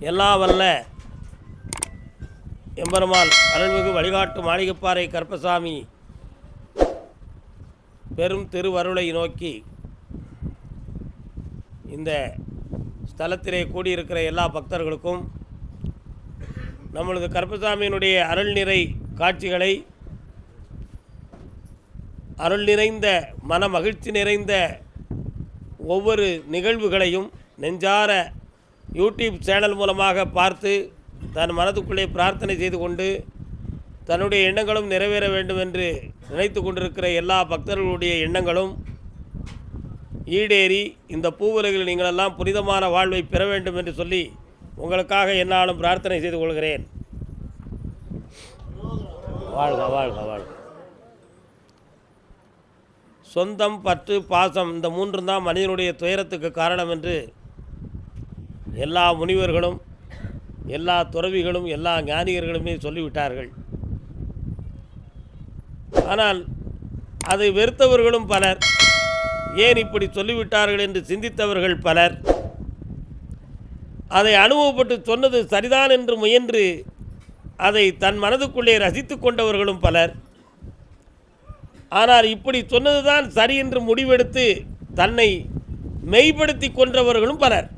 எல்லா வல்ல எம்பெருமான் அருள்மிகு வழிகாட்டு மாளிகைப்பாறை கருப்பசாமி பெரும் திருவருளை நோக்கி இந்த ஸ்தலத்திலே கூடியிருக்கிற எல்லா பக்தர்களுக்கும் நம்மளது கருப்பசாமியினுடைய அருள் நிறை காட்சிகளை, அருள் நிறைந்த மன மகிழ்ச்சி நிறைந்த ஒவ்வொரு நிகழ்வுகளையும் நெஞ்சார யூடியூப் சேனல் மூலமாக பார்த்து தன் மனதுக்குள்ளே பிரார்த்தனை செய்து கொண்டு தன்னுடைய எண்ணங்களும் நிறைவேற வேண்டும் என்று நினைத்து கொண்டிருக்கிற எல்லா பக்தர்களுடைய எண்ணங்களும் ஈடேறி இந்த பூவுலகில் நீங்களெல்லாம் புனிதமான வாழ்வை பெற வேண்டும் என்று சொல்லி உங்களுக்காக என்னாலும் பிரார்த்தனை செய்து கொள்கிறேன். வாழ்க வாழ்க வாழ்க. சொந்தம், பற்று, பாசம் இந்த மூன்றும் தான் மனிதனுடைய துயரத்துக்கு காரணம் என்று எல்லா முனிவர்களும் எல்லா துறவிகளும் எல்லா ஞானிகர்களுமே சொல்லிவிட்டார்கள். ஆனால் அதை வெறுத்தவர்களும் பலர், ஏன் இப்படி சொல்லிவிட்டார்கள் என்று சிந்தித்தவர்கள் பலர், அதை அனுபவப்பட்டு சொன்னது சரிதான் என்று முயன்று அதை தன் மனதுக்குள்ளே ரசித்து கொண்டவர்களும் பலர். ஆனால் இப்படி சொன்னதுதான் சரி என்று முடிவெடுத்து தன்னை மெய்ப்படுத்தி கொன்றவர்களும் பலர்.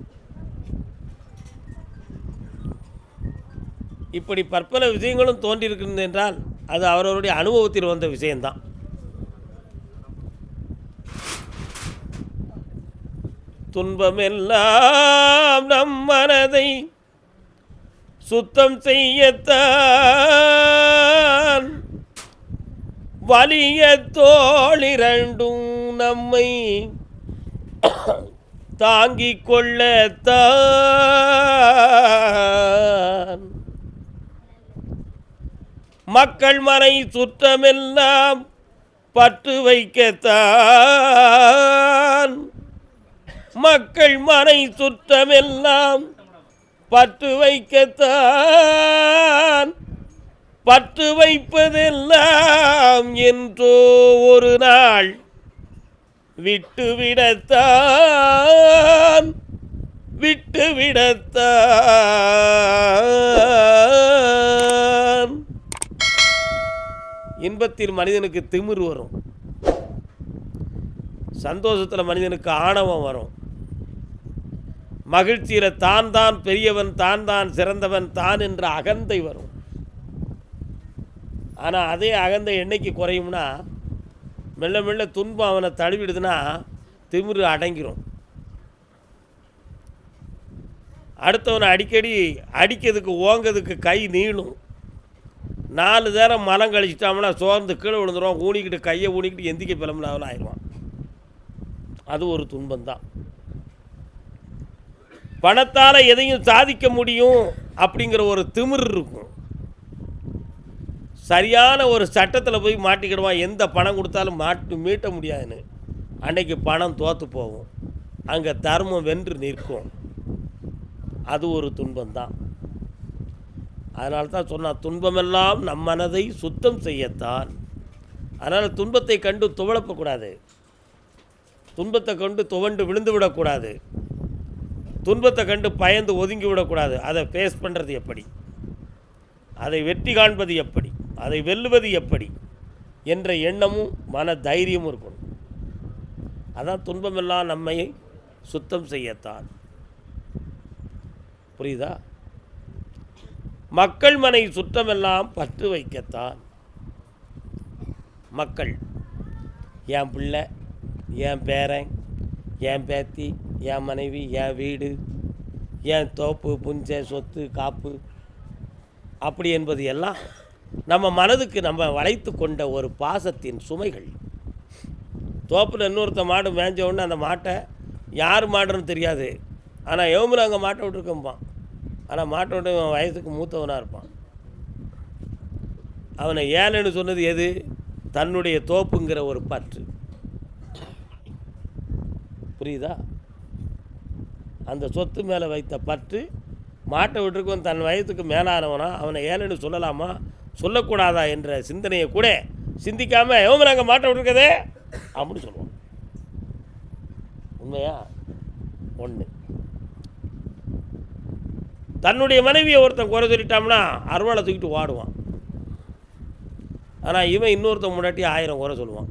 இப்படி பற்பல விஷயங்களும் தோன்றியிருக்கிறது என்றால் அது அவரவருடைய அனுபவத்தில் வந்த விஷயம்தான். துன்பமெல்லாம் நம் மனதை சுத்தம் செய்யத்தான், வலிய தோளிரண்டும் நம்மை தாங்கிக் கொள்ளத்தான், மக்கள் மனை சுற்றமெல்லாம் பற்று வைக்கத்தான், மக்கள் மனை சுற்றமெல்லாம் பற்று வைக்கத்தான், பற்று வைப்பதெல்லாம் என்றோ ஒரு நாள் விட்டுவிடத்தான், விட்டுவிடத்தான். இன்பத்தில் மனிதனுக்கு திமிரு வரும், சந்தோஷத்தில் மனிதனுக்கு ஆணவம் வரும், மகிழ்ச்சியில் தான் தான் பெரியவன், தான் தான் சிறந்தவன், தான் என்ற அகந்தை வரும். ஆனால் அதே அகந்தை என்னைக்கு குறையும்னா, மெல்ல மெல்ல துன்பம் அவனை தழுவிடுதுன்னா திமிரு அடங்கிரும். அடுத்தவனை அடிக்கடி அடிக்கிறதுக்கு ஓங்கிறதுக்கு கை நீளும். 4 நேரம் மலம் கழிச்சிட்டாங்கன்னா சோர்ந்து கீழே விழுந்துருவான், ஊனிக்கிட்டு கையை ஊனிக்கிட்டு எந்திக்க பிளம்புலாவில் ஆயிடுவான். அது ஒரு துன்பந்தான். பணத்தால் எதையும் சாதிக்க முடியும் அப்படிங்கிற ஒரு திமிர் இருக்கும். சரியான ஒரு சட்டத்தில் போய் மாட்டிக்கிடுவான், எந்த பணம் கொடுத்தாலும் மீட்ட முடியாதுன்னு. அன்னைக்கு பணம் தோற்று போகும், அங்கே தர்மம் வென்று நிற்கும். அது ஒரு துன்பந்தான். அதனால தான் சொன்னால், துன்பமெல்லாம் நம் மனதை சுத்தம் செய்யத்தான். அதனால் துன்பத்தை கண்டு துவளப்பக்கூடாது, துன்பத்தை கண்டு துவண்டு விழுந்து விடக்கூடாது, துன்பத்தை கண்டு பயந்து ஒதுங்கி விடக்கூடாது. அதை ஃபேஸ் பண்ணுறது எப்படி, அதை வெற்றி காண்பது எப்படி, அதை வெல்லுவது எப்படி என்ற எண்ணமும் மன தைரியமும் இருக்கணும். அதான் துன்பமெல்லாம் நம்மை சுத்தம் செய்யத்தான். புரியுதா? மக்கள் மனை சுற்றமெல்லாம் பற்று வைக்கத்தான். மக்கள், என் பிள்ளை, என் பேரன், என் பேத்தி, என் மனைவி, என் வீடு, என் தோப்பு புஞ்சை சொத்து காப்பு அப்படி என்பது எல்லாம் நம்ம மனதுக்கு நம்ம வளைத்து கொண்ட ஒரு பாசத்தின் சுமைகள். தோப்பில் இன்னொருத்த மாடு மேய்ஞ்ச உடனே அந்த மாட்டை யார் மாடுன்னு தெரியாது, ஆனால் எவமுல அங்கே மாட்டை விட்டுருக்கம்பான். ஆனால் மாட்டை விட்டு அவன் வயசுக்கு மூத்தவனாக இருப்பான். அவனை ஏன்னு சொன்னது எது? தன்னுடைய தோப்புங்கிற ஒரு பற்று. புரியுதா? அந்த சொத்து மேலே வைத்த பற்று. மாட்டை விட்டுருக்கவன் தன் வயதுக்கு மேலானவனா, அவனை ஏன்னு சொல்லலாமா சொல்லக்கூடாதா என்ற சிந்தனையை கூட சிந்திக்காமல் எவன் நாங்கள் மாட்டை விட்டுருக்கதே அப்படின்னு சொல்லுவோம். உண்மையா? ஒன்று. தன்னுடைய மனைவியை ஒருத்தன் குறை சொல்லிட்டான்னா அருவாளை தூக்கிட்டு வாடுவான். ஆனால் இவன் இன்னொருத்தன் முன்னாடி 1000 குறை சொல்லுவான்.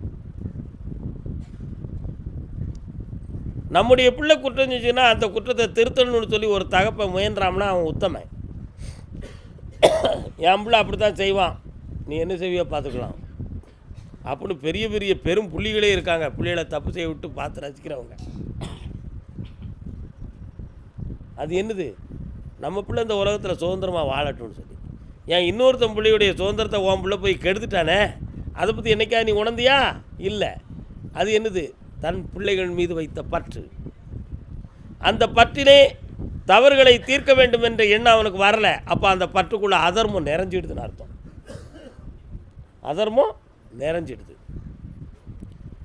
நம்முடைய பிள்ளை குற்றம் செஞ்சுன்னா அந்த குற்றத்தை திருத்தணும்னு சொல்லி ஒரு தகப்பை முயன்றான்னா அவன் உத்தமன். என் பிள்ளை அப்படி தான் செய்வான், நீ என்ன செய்வியோ பார்த்துக்கலாம் அப்படின்னு பெரிய பெரிய பெரும் புள்ளிகளே இருக்காங்க. பிள்ளைகளை தப்பு செய்ய விட்டு பார்த்து ரசிக்கிறவங்க. அது என்னது, நம்ம பிள்ளை இந்த உலகத்தில் சுதந்திரமாக வாழட்டும்னு சொல்லி. ஏன் இன்னொருத்தன் பிள்ளையுடைய சுதந்திரத்தை உன் பிள்ளை போய் கெடுத்துட்டானே, அதை பற்றி என்னைக்கா நீ உணர்ந்தியா? இல்லை. அது என்னது, தன் பிள்ளைகள் மீது வைத்த பற்று. அந்த பற்றிலே தவறுகளை தீர்க்க வேண்டும் என்ற எண்ணம் அவனுக்கு வரலை. அப்போ அந்த பற்றுக்குள்ளே அதர்மம் நிறைஞ்சிடுதுன்னு அர்த்தம். அதர்மம் நிறைஞ்சிடுது.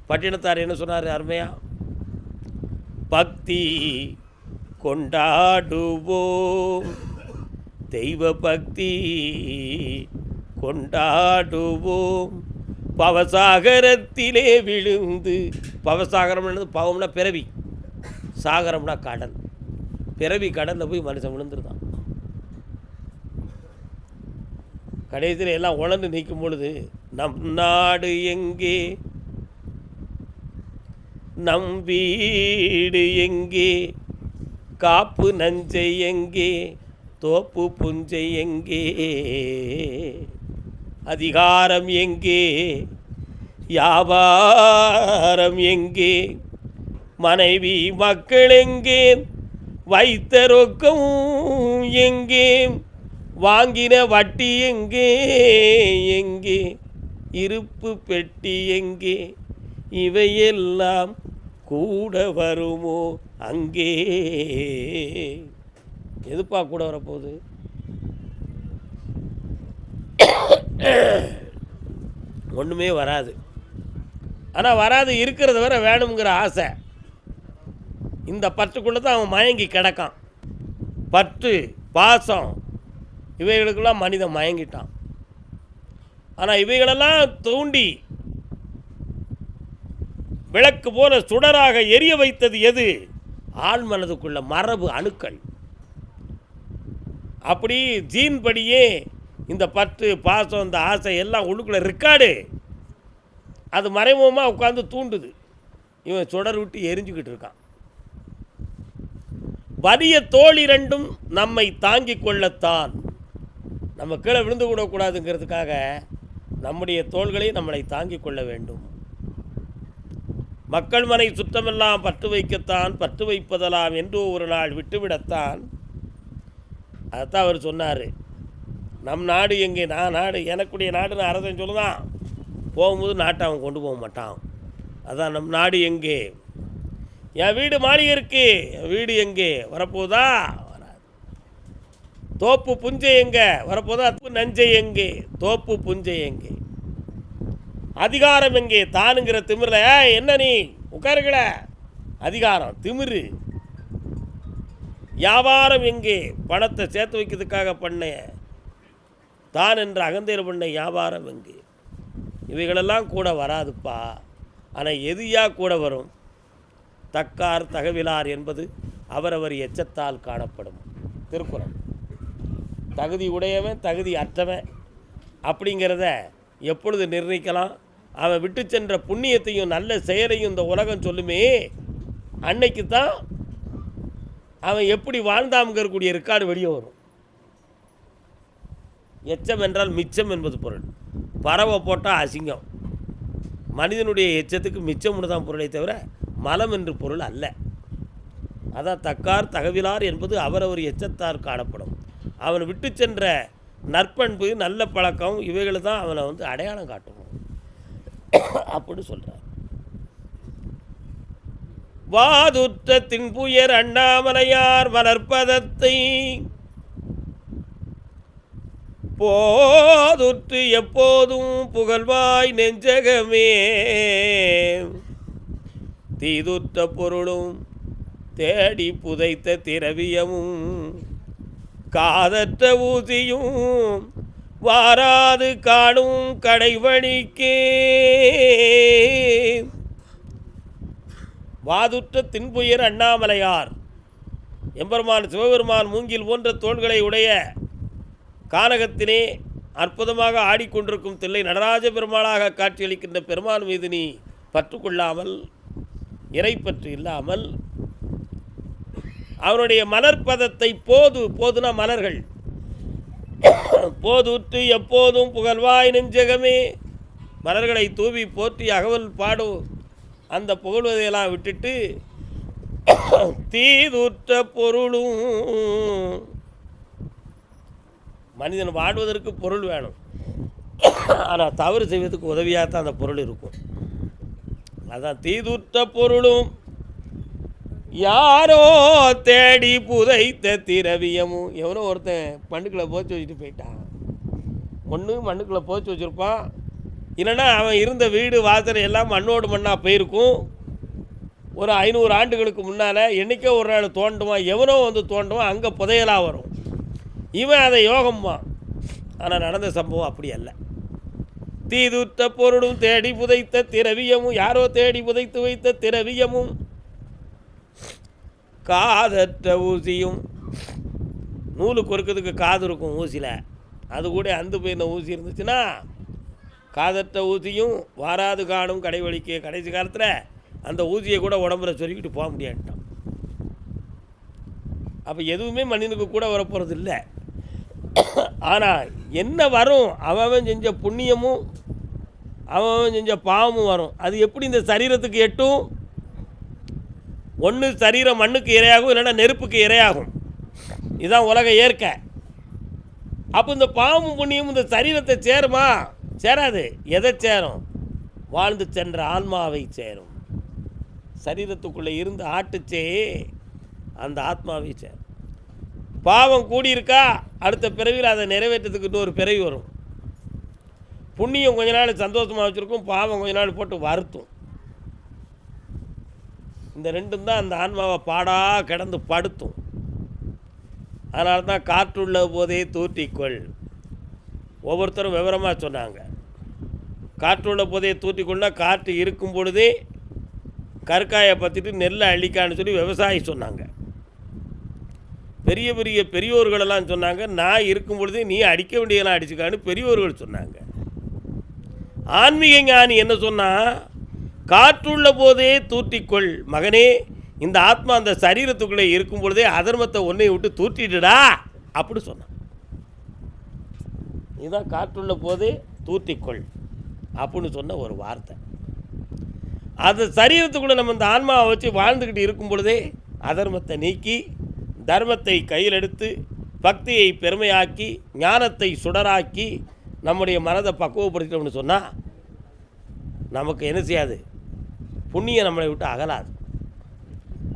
பட்டினத்தார் என்ன சொன்னார் அருமையா? பக்தி கொண்டாடுவோம், தெய்வ பக்தி கொண்டாடுவோம், பவசாகரத்திலே விழுந்து. பவசாகரம்னு பவம்னா பிறவி, சாகரம்னா கடல். பிறவி கடலில் போய் மனுஷன் விழுந்துருதான். கடைசியில் எல்லாம் உணர்ந்து நிற்கும் பொழுது, நம் நாடு எங்கே, நம் வீடு எங்கே, காப்பு நஞ்சை எங்கே, தோப்பு புஞ்சை எங்கே, அதிகாரம் எங்கே, வியாபாரம் எங்கே, மனைவி மக்கள் எங்கே, வைத்த ரொக்கம் எங்கே, வாங்கின வட்டி எங்கே, எங்கே இருப்பு பெட்டி எங்கே, இவையெல்லாம் கூட வருமோ அங்கே. எதுப்பா கூட வரப்போகுது? ஒன்றுமே வராது. ஆனால் வராது இருக்கிறத வர வேணுங்கிற ஆசை. இந்த பற்றுக்குள்ளே தான் அவன் மயங்கி கிடக்கான். பற்று, பாசம், இவைகளுக்கெல்லாம் மனிதன் மயங்கிட்டான். ஆனால் இவைகளெல்லாம் தூண்டி விளக்கு போல சுடராக எரிய வைத்தது எது? ஆள் மனதுக்குள்ள மரபு அணுக்கள். அப்படி ஜீன் படியே இந்த பற்று, பாசம், இந்த ஆசை எல்லாம் உள்ளுக்குள்ள ரெக்கார்டு. அது மறைமுகமாக உட்காந்து தூண்டுது. இவன் சுடர் விட்டு எரிஞ்சுக்கிட்டு இருக்கான். வலிய தோள் இரண்டும் நம்மை தாங்கிக் கொள்ளத்தான். நம்ம கீழே விழுந்து விடக்கூடாதுங்கிறதுக்காக நம்முடைய தோள்களை நம்மளை தாங்கிக் கொள்ள வேண்டும். மக்கள் மனை சுற்றமெல்லாம் பற்று வைக்கத்தான், பற்று வைப்பதெல்லாம் என்று ஒரு நாள் விட்டுவிடத்தான். அதைத்தான் அவர் சொன்னார். நம் நாடு எங்கே, நான் நாடு, எனக்குடைய நாடுன்னு அரசன் சொல்லுதான். போகும்போது நாட்டை அவன் கொண்டு போக மாட்டான். அதான் நம் நாடு எங்கே. என் வீடு மாளிகை இருக்கு, என் வீடு எங்கே, வரப்போதா? வராது. தோப்பு புஞ்சை எங்கே, வரப்போதா? நஞ்சை எங்கே, தோப்பு புஞ்சை எங்கே, அதிகாரம் எங்கே, தானுங்கிற திமிரில் என்ன நீ உட்காருங்கள, அதிகாரம் திமிரு. வியாபாரம் எங்கே, பணத்தை சேர்த்து வைக்கிறதுக்காக பண்ண தான் என்ற அகந்தையில் பண்ண வியாபாரம் எங்கே. இவைகளெல்லாம் கூட வராதுப்பா. ஆனால் எதுயா கூட வரும்? தக்கார் தகவிலார் என்பது அவரவர் எச்சத்தால் காணப்படும். திருக்குறள். தகுதி உடையவன் தகுதி அற்றவன் அப்படிங்கிறத எப்பொழுது நிர்ணயிக்கலாம்? அவன் விட்டு சென்ற புண்ணியத்தையும் நல்ல செயலையும் இந்த உலகம் சொல்லுமே, அன்னைக்கு தான் அவன் எப்படி வாழ்ந்தாம்ங்கக்கூடிய ரெக்கார்டு வெளியே வரும். எச்சம் என்றால் மிச்சம் என்பது பொருள். பறவை போட்டால் அசிங்கம். மனிதனுடைய எச்சத்துக்கு மிச்சம்னு தான் பொருளை தவிர மலம் என்று பொருள் அல்ல. அதான் தக்கார் தகவிலார் என்பது அவரவர் எச்சத்தார் காணப்படும். அவன் விட்டு சென்ற நற்பண்பு, நல்ல பழக்கம், இவைகளை தான் அவனை அடையாளம் காட்டணும் அப்படின்னு சொல்கிறார். வாதுற்ற தின்புயர் அண்ணாமலையார் வளர்ப்பதத்தை போதுற்று எப்போதும் புகழ்வாய் நெஞ்சகமே, தீதுற்ற பொருளும் தேடி புதைத்த திரவியமும் காதற்ற ஊசியும் வாராது காணும் கடைவழிக்கே. வாதுற்ற தின்புயர் அண்ணாமலையார் எம்பெருமான் சிவபெருமான் மூங்கில் போன்ற தோள்களை உடைய கானகத்தினே அற்புதமாக ஆடிக்கொண்டிருக்கும் தில்லை நடராஜ பெருமாளாக காட்சியளிக்கின்ற பெருமான் மீது நீ பற்று கொள்ளாமல், இறை பற்று இல்லாமல், அவனுடைய மலர்பதத்தை போதுனா மலர்கள் போதுற்று எப்போதும் புகழ்வாய் நெஞ்சகமே, மலர்களை தூவி போற்றி அகவல் பாடும் அந்த புகழ்வதையெல்லாம் விட்டுட்டு தீதுற்ற பொருளும், மனிதன் வாழ்வதற்கு பொருள் வேணும், ஆனால் தவறு செய்வதற்கு உதவியாக தான் அந்த பொருள் இருக்கும். அதான் தீதுற்ற பொருளும் யாரோ தேடி புதைத்த திரவியமும். எவனோ ஒருத்தன் மண்ணுக்குள்ளே போச்சு வச்சுட்டு போயிட்டான். ஒன்று மண்ணுக்குள்ளே போச்சு வச்சுருப்பான், இல்லைன்னா அவன் இருந்த வீடு வாசனை எல்லாம் மண்ணோடு மண்ணாக போயிருக்கும். ஒரு 500 ஆண்டுகளுக்கு முன்னால் என்றைக்கோ ஒரு நாள் தோண்டுவான், எவனோ வந்து தோண்டுவான், அங்கே புதையலாக வரும். இவன் அதை யோகம்வான். ஆனால் நடந்த சம்பவம் அப்படி அல்ல. தீதுற்ற பொருளும் தேடி புதைத்த திரவியமும், யாரோ தேடி புதைத்து வைத்த திரவியமும், காதற்ற ஊசியும். நூலு கொறுக்கிறதுக்கு காது இருக்கும் ஊசியில், அது கூட அந்து போயிருந்த ஊசி இருந்துச்சுன்னா காதற்ற ஊசியும் வாராது காணும் கடைவழிக்கு. கடைசி காலத்தில் அந்த ஊசியை கூட உடம்புல சொருக்கிட்டு போக முடியாட்டான். அப்போ எதுவுமே மனிதனுக்கு கூட வரப்போகிறது இல்லை. ஆனால் என்ன வரும், அவன் செஞ்ச புண்ணியமும் அவன் செஞ்ச பாவமும் வரும். அது எப்படி இந்த சரீரத்துக்கு எட்டும்? ஒன்று சரீரம் மண்ணுக்கு இரையாகும், இல்லைன்னா நெருப்புக்கு இரையாகும். இதுதான் உலக இயற்கை. அப்போ இந்த பாவமும் புண்ணியமும் இந்த சரீரத்தை சேருமா? சேராது. எதை சேரும்? வாழ்ந்து சென்ற ஆன்மாவை சேரும். சரீரத்துக்குள்ளே இருந்து ஆட்டுச்சே அந்த ஆத்மாவை சேரும். பாவம் கூடியிருக்கா, அடுத்த பிறவியில் அதை நிறைவேற்றத்துக்கு இன்னொரு பிறவி வரும். புண்ணியம் கொஞ்ச நாள் சந்தோஷமாக வச்சுருக்கும், பாவம் கொஞ்ச நாள் போட்டு வருத்தும். இந்த ரெண்டும் தான் அந்த ஆன்மாவை பாடாக கிடந்து படுத்தும். அதனால தான் காற்றுள்ள போதே தூற்றிக்கொள். ஒவ்வொருத்தரும் விவரமாக சொன்னாங்க. காற்றுள்ள போதே தூற்றிக்கொள்ளா, காற்று இருக்கும் பொழுதே கற்காயை பற்றிட்டு நெல்லை அழிக்கான்னு சொல்லி விவசாயி சொன்னாங்க. பெரிய பெரிய பெரியோர்களெல்லாம் சொன்னாங்க, நான் இருக்கும் பொழுதே நீ அடிக்க வேண்டியதெல்லாம் அடிச்சுக்கான்னு பெரியோர்கள் சொன்னாங்க. ஆன்மீக ஞானி என்ன சொன்னால், காற்றுள்ள போதே தூற்றிக்கொள் மகனே, இந்த ஆத்மா அந்த சரீரத்துக்குள்ளே இருக்கும் பொழுதே அதர்மத்தை ஒன்றை விட்டு தூற்றிடுடா அப்படி சொன்னான். இதுதான் காற்றுள்ள போதே தூற்றிக்கொள் அப்படின்னு சொன்ன ஒரு வார்த்தை. அது சரீரத்துக்குள்ளே நம்ம இந்த ஆன்மாவை வச்சு வாழ்ந்துக்கிட்டு இருக்கும் பொழுதே அதர்மத்தை நீக்கி தர்மத்தை கையில் எடுத்து பக்தியை பெருமையாக்கி ஞானத்தை சுடராக்கி நம்முடைய மனதை பக்குவப்படுத்திட்டோம்னு சொன்னால் நமக்கு என்ன செய்யாது? புண்ணியம் நம்மளை விட்டு அகலாது.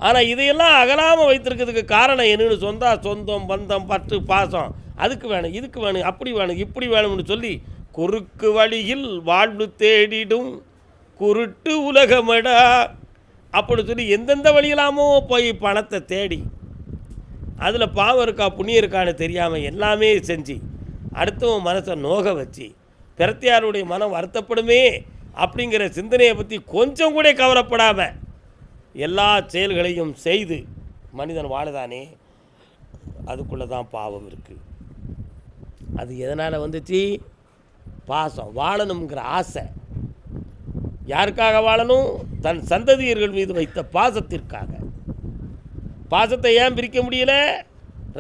ஆனால் இதையெல்லாம் அகலாமல் வைத்திருக்கிறதுக்கு காரணம் என்னன்னு சொன்னால், சொந்தம் பந்தம் பற்று பாசம், அதுக்கு வேணும் இதுக்கு வேணும் அப்படி வேணும் இப்படி வேணும்னு சொல்லி குறுக்கு வழியில் வாழ்வு தேடிடும் குருட்டு உலகமடா அப்படி சொல்லி எந்தெந்த வழியிலாமோ போய் பணத்தை தேடி அதில் பாவம் இருக்கா புண்ணியம் இருக்கான்னு தெரியாமல் எல்லாமே செஞ்சு அடுத்தவன் மனசை நோக வச்சு பிரத்தியாருடைய மனம் வருத்தப்படுமே அப்படிங்கிற சிந்தனையை பற்றி கொஞ்சம் கூட கவலைப்படாமல் எல்லா செயல்களையும் செய்து மனிதன் வாழதானே, அதுக்குள்ளே தான் பாவம் இருக்குது. அது எதனால் வந்துச்சு? பாசம், வாழணுங்கிற ஆசை. யாருக்காக வாழணும்? தன் சந்ததியர்கள் மீது வைத்த பாசத்திற்காக. பாசத்தை ஏன் பிரிக்க முடியல?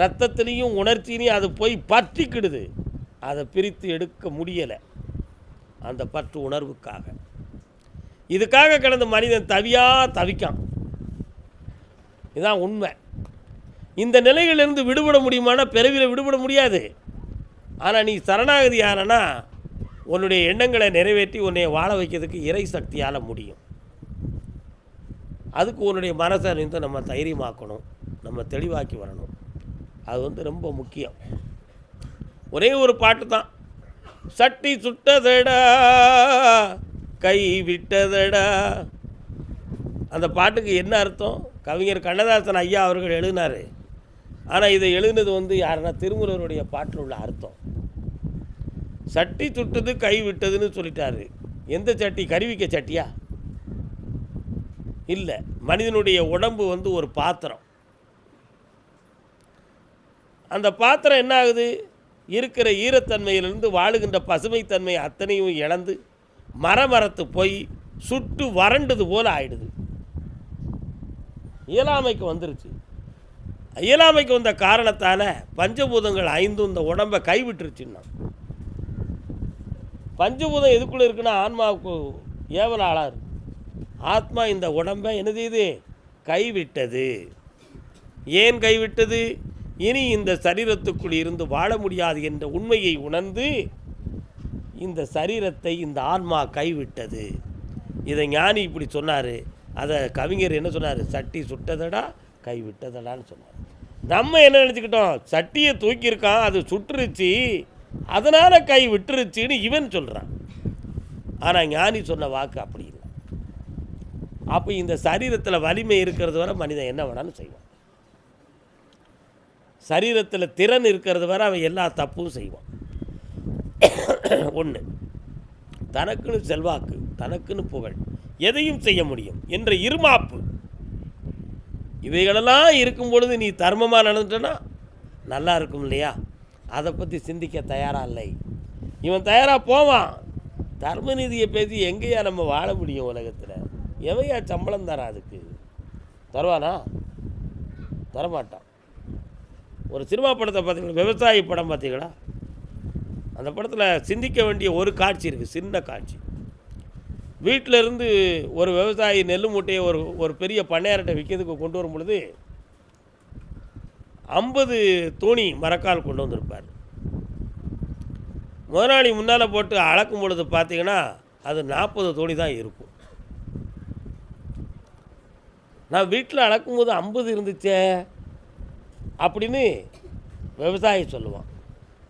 ரத்தத்திலையும் உணர்ச்சியிலையும் அது போய் பற்றிக்கிடுது. அதை பிரித்து எடுக்க முடியலை அந்த பற்று உணர்வுக்காக. இதுக்காக கிடந்த மனிதன் தவிக்கான். இதுதான் உண்மை. இந்த நிலையிலிருந்து விடுபட முடியுமானா பிறவியில் விடுபட முடியாது. ஆனால் நீ சரணாகதி ஆனா உன்னுடைய எண்ணங்களை நிறைவேற்றி உன்னை வாழ வைக்கிறதுக்கு இறை சக்தியால் முடியும். அதுக்கு உன்னுடைய மனசை நம்ம தைரியமாக்கணும், நம்ம தெளிவாக்கி வரணும். அது ரொம்ப முக்கியம். ஒரே ஒரு பாட்டு தான், சட்டி சுட்டதடா கை விட்டதடா. அந்த பாட்டுக்கு என்ன அர்த்தம்? கவிஞர் கண்ணதாசன் ஐயா அவர்கள் எழுதினார். ஆனால் இதை எழுதினது யாருன்னா திருமூலருடைய பாட்டில் உள்ள அர்த்தம். சட்டி சுட்டது கை விட்டதுன்னு சொல்லிட்டாரு. எந்த சட்டி? கருவிக்க சட்டியா? இல்லை. மனிதனுடைய உடம்பு ஒரு பாத்திரம். அந்த பாத்திரம் என்ன ஆகுது? இருக்கிற ஈரத்தன்மையிலிருந்து வாழுகின்ற பசுமைத்தன்மை அத்தனையும் இழந்து மரத்து போய் சுட்டு வறண்டது போல் ஆயிடுது. இயலாமைக்கு வந்துருச்சு. இயலாமைக்கு வந்த காரணத்தால் பஞ்சபூதங்கள் 5 இந்த உடம்பை கைவிட்டுருச்சுன்னா, பஞ்சபூதம் எதுக்குள்ளே இருக்குன்னா ஆன்மாவுக்கு ஏவல் ஆளாரு. ஆத்மா இந்த உடம்பை என்ன செய்யுது? கைவிட்டது. ஏன் கைவிட்டது? இனி இந்த சரீரத்துக்குள் இருந்து வாழ முடியாது என்ற உண்மையை உணர்ந்து இந்த சரீரத்தை இந்த ஆன்மா கைவிட்டது. இதை ஞானி இப்படி சொன்னார். அதை கவிஞர் என்ன சொன்னார்? சட்டி சுட்டதடா கைவிட்டதடான்னு சொன்னார். நம்ம என்ன நினச்சிக்கிட்டோம்? சட்டியை தூக்கியிருக்கான், அது சுட்டுருச்சு, அதனால் கை விட்டுருச்சுன்னு இவன் சொல்கிறான். ஆனால் ஞானி சொன்ன வாக்கு அப்படி இல்லை. அப்போ இந்த சரீரத்தில் வலிமை இருக்கிறது வரை மனிதன் என்ன வேணாலும் செய்வான். சரீரத்தில் திறன் இருக்கிறது வரை அவன் எல்லா தப்பும் செய்வான். ஒன்று, தனக்குன்னு செல்வாக்கு, தனக்குன்னு புகழ், எதையும் செய்ய முடியும் என்ற இருமாப்பு, இவைகளெல்லாம் இருக்கும் பொழுது நீ தர்மமாக நடந்துட்டனா நல்லா இருக்கும் இல்லையா? அதை பற்றி சிந்திக்க தயாராக இல்லை. இவன் தயாராக போவான். தர்ம நீதியை பேசி எங்கேயா நம்ம வாழ முடியும் உலகத்தில்? எவையா சம்பளம் தரான்? அதுக்கு தருவானா? தரமாட்டான். ஒரு சினிமா படத்தை பார்த்தீங்களா? விவசாயி படம் பார்த்தீங்களா? அந்த படத்தில் சிந்திக்க வேண்டிய ஒரு காட்சி இருக்குது, சின்ன காட்சி. வீட்டில் இருந்து ஒரு விவசாயி நெல் மூட்டையை ஒரு பெரிய பண்ணையார்கிட்ட விற்கிறதுக்கு கொண்டு வரும் பொழுது 50 தூணி மரக்கால் கொண்டு வந்திருப்பார். முதலாளி முன்னால் போட்டு அளக்கும் பொழுது பார்த்தீங்கன்னா அது 40 தூணி தான் இருக்கும். நான் வீட்டில் அளக்கும்போது 50 இருந்துச்சே அப்படின்னு விவசாயி சொல்லுவான்.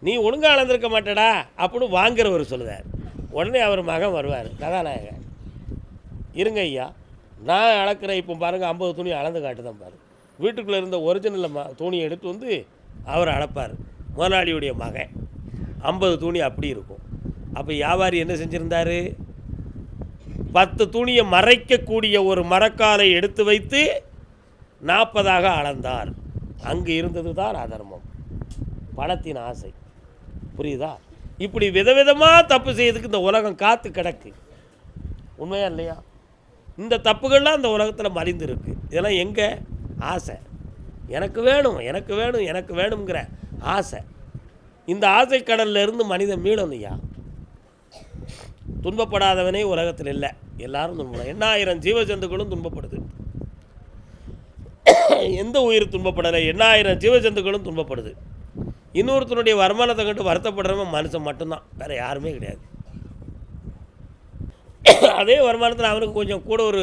நீ ஒழுங்காக அளந்திருக்க மாட்டடா அப்படின்னு வாங்குறவர் சொல்லுவார். உடனே அவர் மகன் வருவார், கதாநாயகன், இருங்க ஐயா நான் அளக்கிறேன், இப்போ பாருங்கள் 50 துணி அளந்து காட்டு தான் பாருங்கள். வீட்டுக்குள்ளே இருந்த ஒரிஜினல் துணியை எடுத்து வந்து அவர் அளப்பார். முதலாளியுடைய மகன் 50 துணி அப்படி இருக்கும். அப்போ வியாபாரி என்ன செஞ்சுருந்தார்? 10 துணியை மறைக்கக்கூடிய ஒரு மரக்காலை எடுத்து வைத்து 40ஆக அளந்தார். அங்கு இருந்தது தான் அதர்மம், பணத்தின் ஆசை. புரியுதா? இப்படி விதவிதமாக தப்பு செய்யறதுக்கு இந்த உலகம் காத்து கிடக்கு. உண்மையா இல்லையா? இந்த தப்புகள்லாம் இந்த உலகத்தில் மலிந்து இருக்குது. இதெல்லாம் எங்கே? ஆசை. எனக்கு வேணும், எனக்கு வேணும், எனக்கு வேணுங்கிற ஆசை. இந்த ஆசை கடலில் இருந்து மனிதன் மீளணும் ஐயா. துன்பப்படாதவனே உலகத்தில் இல்லை, எல்லாரும் துன்பப்படும். 8000 ஜீவஜந்துக்களும் துன்பப்படுது. எந்த உயிர் துன்பப்படலை? 8000 ஜீவஜந்துக்களும் துன்பப்படுது. இன்னொருத்தனுடைய வருமானத்தை கண்டு வருத்தப்படுறவன் மனுஷன் மட்டும்தான், வேறு யாருமே கிடையாது. அதே வருமானத்தில் அவனுக்கு கொஞ்சம் கூட ஒரு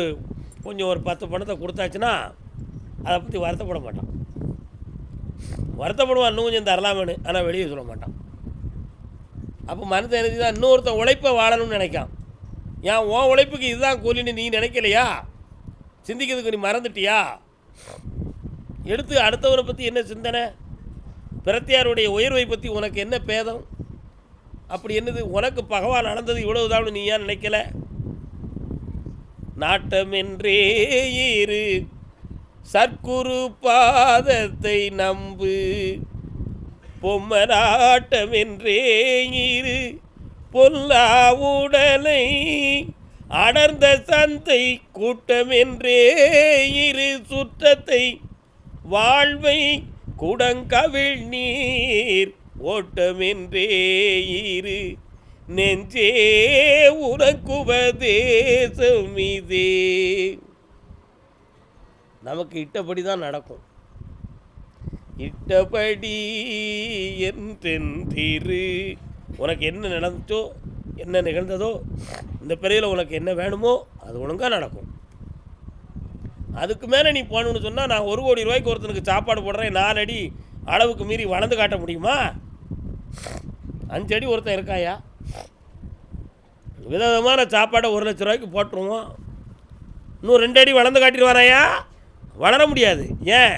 10 பணத்தை கொடுத்தாச்சுன்னா அதை பற்றி வருத்தப்பட மாட்டான். வருத்தப்படுவான், இன்னும் கொஞ்சம் தரலாமேனு, ஆனால் வெளியே சொல்ல மாட்டான். அப்போ மனத்தை நினைச்சு தான் இன்னொருத்தன் உழைப்பை வாழணும்னு நினைக்கான். ஏன் உன் உழைப்புக்கு இதுதான் கூலின்னு நீ நினைக்கலையா? சிந்திக்கிறதுக்கு நீ மறந்துட்டியா? எடுத்து அடுத்தவரை பற்றி என்ன சிந்தனை? பிரத்தியாருடைய உயர்வை பற்றி உனக்கு என்ன பேதம்? அப்படி என்னது? உனக்கு பகவான் நடந்தது இவ்வளவுதான் நீ ஏன் நினைக்கல? நாட்டமென்றே இரு, சற்குரு பாதத்தை நம்பு, பொம்மநாட்டமென்றே இரு, பொல்லா உடலை அடர்ந்த சந்தை கூட்டமென்றே இரு, சுற்றத்தை வாழ்வை குடங்கவிழ் நீர் ஓட்டமென்றே இரு, நெஞ்சே உனக்குபதேசம் இதே. நமக்கு இட்டபடி தான் நடக்கும். இட்டபடி என்றென்றிரு. உனக்கு என்ன நடந்துச்சோ, என்ன நிகழ்ந்ததோ, இந்த பிறையில் உனக்கு என்ன வேணுமோ அது ஒழுங்காக நடக்கும். அதுக்கு மேலே நீ போகணுன்னு சொன்னால், நான் 1 கோடி ரூபாய்க்கு ஒருத்தனுக்கு சாப்பாடு போடுறேன், 4 அடி அளவுக்கு மீறி வளர்ந்து காட்ட முடியுமா? 5 அடி ஒருத்தன் இருக்காயா? விதவிதமான சாப்பாடை 1 லட்ச ரூபாய்க்கு போட்டுருவோம். இன்னும் 2 அடி வளர்ந்து காட்டிடுவாராயா? வளர முடியாது. ஏன்?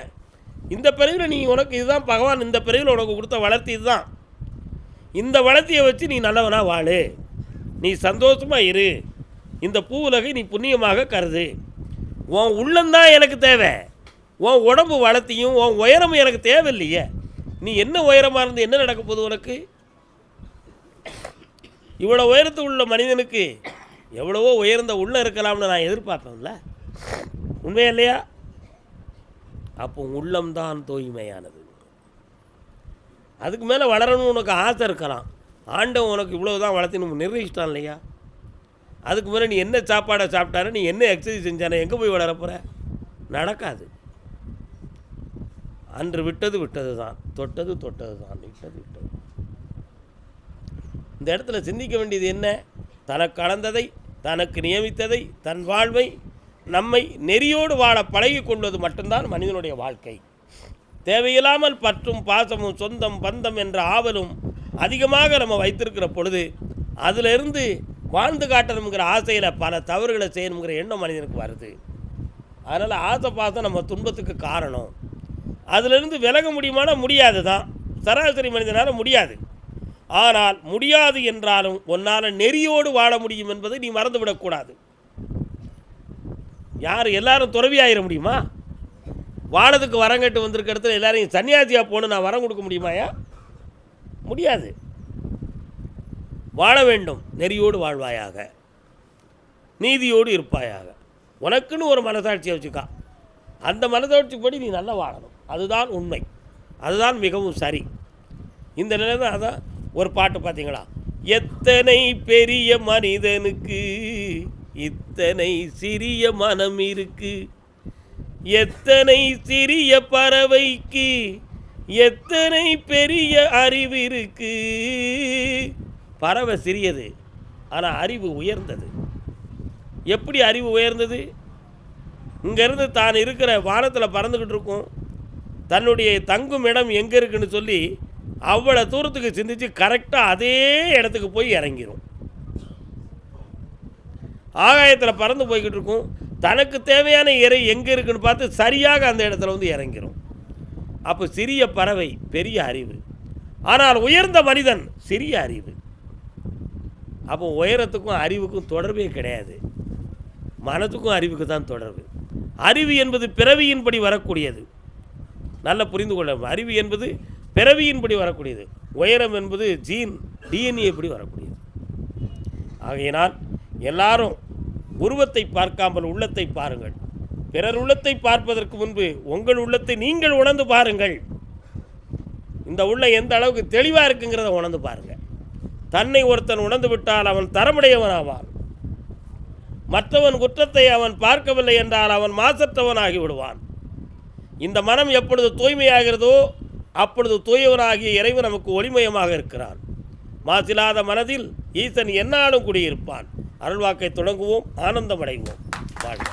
இந்த பிறவியில் நீ உனக்கு இதுதான் பகவான் இந்த பிறவியில் உனக்கு கொடுத்த வளர்த்தி இதுதான். இந்த வளர்த்தியை வச்சு நீ நல்லவனாக வாழு, நீ சந்தோஷமாக இரு, இந்த பூ உலகை நீ புண்ணியமாக கருது. உன் உள்ளந்தான் எனக்கு தேவை, உன் உடம்பு வளர்த்தியும் உன் உயரமும் எனக்கு தேவையில்லையே. நீ என்ன உயரமாக இருந்து என்ன நடக்க போகுது உனக்கு? இவ்வளோ உயரத்து உள்ள மனிதனுக்கு எவ்வளவோ உயர்ந்த உள்ளே இருக்கலாம்னு நான் எதிர்பார்ப்பேன்ல, உண்மையா இல்லையா? அப்போ உள்ளம்தான் தூய்மையானது. அதுக்கு மேலே வளரணும்னு உனக்கு ஆசை இருக்கலாம். ஆண்டவன் உனக்கு இவ்வளவு தான் வளர்த்தின்னு நிர்ணயிச்சிட்டான் இல்லையா? அதுக்கு மேலே நீ என்ன சாப்பாடை சாப்பிட்டானே, நீ என்ன எக்ஸசைஸ் செஞ்சானே, எங்கே போய் வளர போகிற? நடக்காது. அன்று விட்டது விட்டது தான், தொட்டது தொட்டது தான், விட்டது விட்டது. இந்த இடத்துல சிந்திக்க வேண்டியது என்ன? தனக்கு அளந்ததை, தனக்கு நியமித்ததை, தன் வாழ்வை நம்மை நெறியோடு வாழ பழகி கொள்வது மட்டும்தான் மனிதனுடைய வாழ்க்கை. தேவையில்லாமல் பற்றும் பாசமும் சொந்தம் பந்தம் என்ற ஆவலும் அதிகமாக நம்ம வைத்திருக்கிற பொழுது அதிலிருந்து வாழ்ந்து காட்டணுங்கிற ஆசையில் பல தவறுகளை செய்யணுங்கிற எண்ணம் மனிதனுக்கு வருது. அதனால் ஆசை பாசம் நம்ம துன்பத்துக்கு காரணம். அதிலிருந்து விலக முடியுமானா முடியாது தான், சராசரி மனிதனால் முடியாது. ஆனால் முடியாது என்றாலும் உன்னால் நெறியோடு வாழ முடியும் என்பதை நீ மறந்துவிடக்கூடாது. யார் எல்லாரும் துறவியாயிட முடியுமா? வாழதுக்கு வரங்கட்டு வந்திருக்க இடத்துல எல்லாரையும் சன்னியாசியாக போகணும் நான் வரம் கொடுக்க முடியுமாயா? முடியாது. வாழ வேண்டும், நெறியோடு வாழ்வாயாக, நீதியோடு இருப்பாயாக. உனக்குன்னு ஒரு மனசாட்சியை வச்சுக்கா, அந்த மனசாட்சிப்படி நீ நல்லா வாழணும். அதுதான் உண்மை, அதுதான் மிகவும் சரி. இந்த நிலை தான். அதான் ஒரு பாட்டு பார்த்தீங்களா, எத்தனை பெரிய மனிதனுக்கு இத்தனை சிறிய மனம் இருக்கு, எத்தனை சிறிய பறவைக்கு எத்தனை பெரிய அறிவு இருக்கு. பறவை சிறியது, ஆனால் அறிவு உயர்ந்தது. எப்படி அறிவு உயர்ந்தது? இங்கேருந்து தான் இருக்கிற வானத்தில் பறந்துக்கிட்டு இருக்கும், தன்னுடைய தங்கும் இடம் எங்கே இருக்குன்னு சொல்லி அவ்வளோ தூரத்துக்கு சிந்திச்சு கரெக்டாக அதே இடத்துக்கு போய் இறங்கிடும். ஆகாயத்தில் பறந்து போய்கிட்டு இருக்கும், தனக்கு தேவையான இறை எங்கே இருக்குன்னு பார்த்து சரியாக அந்த இடத்துல வந்து இறங்கிடும். அப்போ சிறிய பறவை பெரிய அறிவு, ஆனால் உயர்ந்த மனிதன் சிறிய அறிவு. அப்போ உயரத்துக்கும் அறிவுக்கும் தொடர்பே கிடையாது, மனத்துக்கும் அறிவுக்கு தான் தொடர்பு. அறிவு என்பது பிறவியின்படி வரக்கூடியது, நல்லா புரிந்து கொள்ள. அறிவு என்பது பிறவியின்படி வரக்கூடியது, உயரம் என்பது டிஎன்ஏ படி வரக்கூடியது. ஆகையினால் எல்லாரும் உருவத்தை பார்க்காமல் உள்ளத்தை பாருங்கள். பிறர் உள்ளத்தை பார்ப்பதற்கு முன்பு உங்கள் உள்ளத்தை நீங்கள் உணர்ந்து பாருங்கள். இந்த உள்ள எந்த அளவுக்கு தெளிவாக இருக்குங்கிறத உணர்ந்து பாருங்கள். தன்னை ஒருத்தன் உணர்ந்து விட்டால் அவன் தரமுடையவன் ஆவான். மற்றவன் குற்றத்தை அவன் பார்க்கவில்லை என்றால் அவன் மாசற்றவன் ஆகிவிடுவான். இந்த மனம் எப்பொழுது தூய்மையாகிறதோ அப்பொழுது தூயவனாகிய இறைவன் நமக்கு ஒளிமயமாக இருக்கிறான். மாசில்லாத மனதில் ஈசன் எந்நாளும் குடியிருப்பான். அருள்வாக்கை தொடங்குவோம், ஆனந்தமடைவோம். வாழ்க.